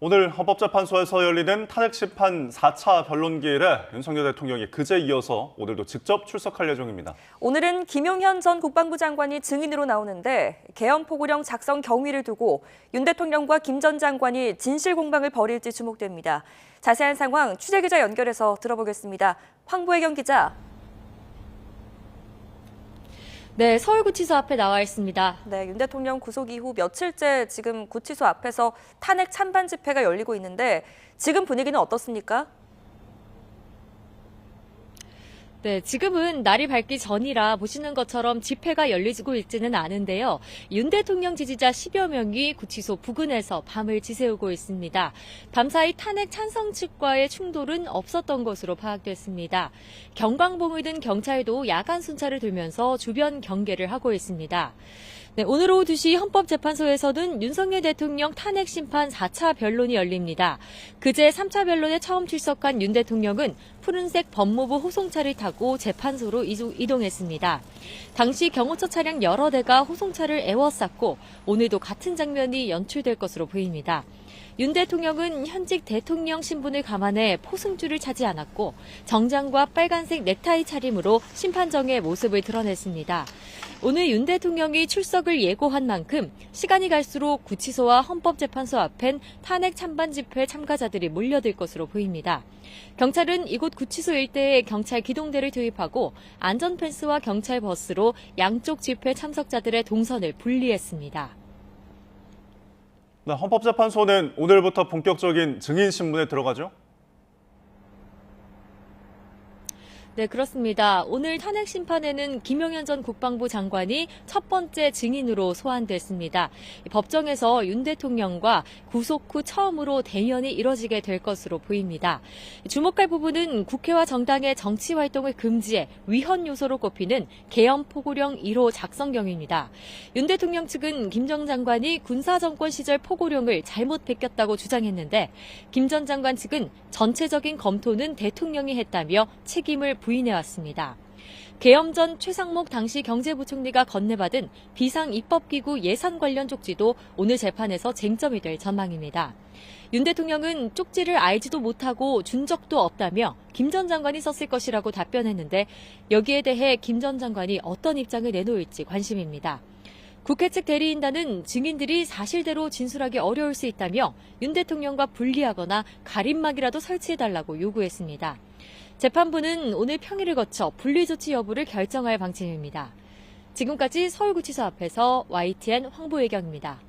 오늘 헌법재판소에서 열리는 탄핵심판 4차 변론기일에 윤석열 대통령이 그제 이어서 오늘도 직접 출석할 예정입니다. 오늘은 김용현 전 국방부 장관이 증인으로 나오는데 계엄포고령 작성 경위를 두고 윤 대통령과 김 전 장관이 진실 공방을 벌일지 주목됩니다. 자세한 상황 취재기자 연결해서 들어보겠습니다. 황보혜경 기자. 네, 서울구치소 앞에 나와 있습니다. 네, 윤 대통령 구속 이후 며칠째 지금 구치소 앞에서 탄핵 찬반 집회가 열리고 있는데 지금 분위기는 어떻습니까? 네, 지금은 날이 밝기 전이라 보시는 것처럼 집회가 열리고 있지는 않은데요. 윤 대통령 지지자 10여 명이 구치소 부근에서 밤을 지새우고 있습니다. 밤사이 탄핵 찬성 측과의 충돌은 없었던 것으로 파악됐습니다. 경광봉을 든 경찰도 야간 순찰을 돌면서 주변 경계를 하고 있습니다. 네, 오늘 오후 2시 헌법재판소에서는 윤석열 대통령 탄핵 심판 4차 변론이 열립니다. 그제 3차 변론에 처음 출석한 윤 대통령은 푸른색 법무부 호송차를 타고 재판소로 이동했습니다. 당시 경호처 차량 여러 대가 호송차를 에워쌌고 오늘도 같은 장면이 연출될 것으로 보입니다. 윤 대통령은 현직 대통령 신분을 감안해 포승줄을 차지 않았고 정장과 빨간색 넥타이 차림으로 심판정의 모습을 드러냈습니다. 오늘 윤 대통령이 출석을 예고한 만큼 시간이 갈수록 구치소와 헌법재판소 앞엔 탄핵 찬반 집회 참가자들이 몰려들 것으로 보입니다. 경찰은 이곳 구치소 일대에 경찰 기동대를 투입하고 안전펜스와 경찰 버스로 양쪽 집회 참석자들의 동선을 분리했습니다. 네, 헌법재판소는 오늘부터 본격적인 증인 신문에 들어가죠? 네, 그렇습니다. 오늘 탄핵 심판에는 김용현 전 국방부 장관이 첫 번째 증인으로 소환됐습니다. 법정에서 윤 대통령과 구속 후 처음으로 대면이 이뤄지게 될 것으로 보입니다. 주목할 부분은 국회와 정당의 정치 활동을 금지해 위헌 요소로 꼽히는 계엄 포고령 1호 작성경입니다. 윤 대통령 측은 김 전 장관이 군사정권 시절 포고령을 잘못 베꼈다고 주장했는데 김 전 장관 측은 전체적인 검토는 대통령이 했다며 책임을 부인해왔습니다. 계엄 전 최상목 당시 경제부총리가 건네받은 비상입법기구 예산 관련 쪽지도 오늘 재판에서 쟁점이 될 전망입니다. 윤 대통령은 쪽지를 알지도 못하고 준 적도 없다며 김 전 장관이 썼을 것이라고 답변했는데 여기에 대해 김 전 장관이 어떤 입장을 내놓을지 관심입니다. 국회 측 대리인단은 증인들이 사실대로 진술하기 어려울 수 있다며 윤 대통령과 분리하거나 가림막이라도 설치해달라고 요구했습니다. 재판부는 오늘 평일을 거쳐 분리조치 여부를 결정할 방침입니다. 지금까지 서울구치소 앞에서 YTN 황보혜경입니다.